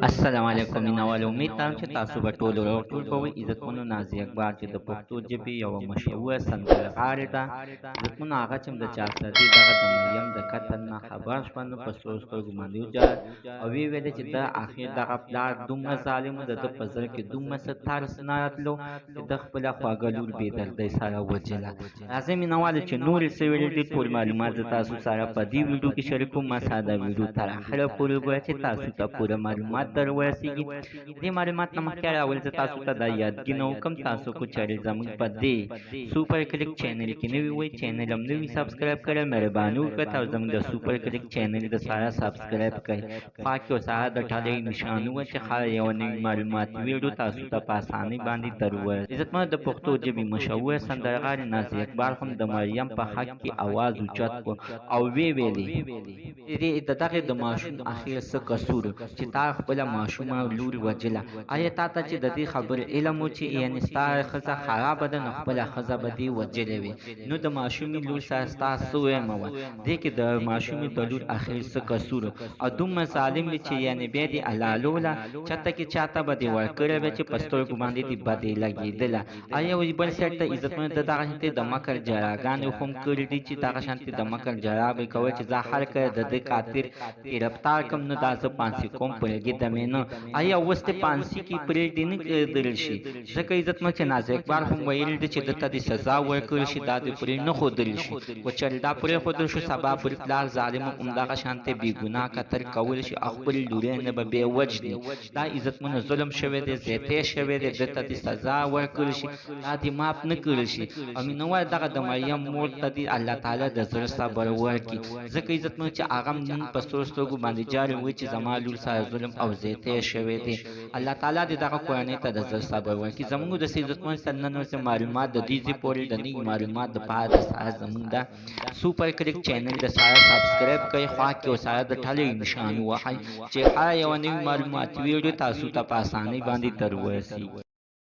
السلام علیکم مینوال امید لرم چې تاسو به ټول ټول به وي عزتمنو نازي اقبال چې د پښتو ژبې یوه مشهوره سندرغاړې ده عزتمنو هغه چې د چارسدي دغه د مریم د قتل نه خبر شوه نو په سرو سترګو باندې وجړل او ویې ویلې چې د اخر دغه پلار دومره ظالم و د ده په زړه کې دومره څه ترس نه راتلو چې د خپله خواږه لور بې دردۍ سره وجله راځئ مینوالو چې نورې څه ویلې دي ټول معلومات زه تاسو سره په دې ویډیو کې شریکوم ما ساده ویډیو تر اخره پورې وګورئ چې تاسو ته پوره معلومات در ورسیږي دې معلومات نه مخکې راول زه تاسو ته دا یادګي نه وکړم تاسو کو چارې زموږ په دې سوپر کلیک چینل کې نوي وئ چینل هم نوي سبسکرایب کړئ مهرباني وکړئ او زموږ د سوپر کلیک چینل د ساره سبسکرایب کړئ خوا کې وساره د ټالۍ نشان ووهئ چې هر یوه نوي معلومات ویډیو تاسو ته په اسانۍ باندې در ورسي عزتمنو د پښتو ژبې مشهوره سندرغاړې نازیه اقبال هم د مریم په حق کې اواز اوچت کړ او ویې ویلې د دغې د ماشوم اخر څه قصور چې تا خپله ماشومه لور وجله آیا تا ته چې د دې خبرې علم و چې یعنې ستا ښځه خرابه ده نو خپله ښځه به دې وجلې وي نو د ماشومې لور سره ستا څه ویمه وه دې کې د ماشومې د لور اخر څه قصور او دومره ظالم وي چې یعنې بیا دې حلالوله چاته کې چاته به دې ورکړی وی چې په سترګو باندې دې به دې لګېدله آیا وایي بل سایډ ته عزتمنو ته دغه شانتې د مکر جراګانې هم کړي دي چې دغه شانتې د مکر جرا به یې کوی چې زه هر کله د دې قاتل ګرفتار کړم نو دا زه پانسي کوم پرېږدم یې نه آیا اوس دې پانسي کې پرېږدي نه کېدلی شي ځکه عزتمن چې نازیه اقبال هم ویلي دي چې دلته دې سزا ورکړل شي دا دې پرې نه ښودلی شي خو چېرې دا پرېښودل شو سبا پورې پلار ظالم همدغه شانتې بې ګناه قتل کولی شي او خپلې لورې نه به بیا وجني دا عزتمنو ظلم شوی دی زیاتی شوی دی دلته دې سزا ورکړل شي دا دې معاف نه کړل شي او مینوال دغه د مریم مور ته دې الله تعالی د زړه صبر ورکړي ځکه عزتمنو چې هغه نن په سرو سترګو باندې جاري وایي چې زما لور سره ظلم او زیاتی شوی دی الله تعالی دې دغه کورنۍ ته د زړه صبر ورکړي زموږ د عزتمنو سره نن ورځې معلومات د دې ځای پورې د نوي معلومات دپاره د ساره زموږ د سوپر کلیک چینل د ساره سبسکرایب کړئ خوا کې ورسره د ټلۍ نشان ووهئ چې هر یوه نوي معلومات ویډیو تاسو ته په اسانۍ باندې در ورسیږي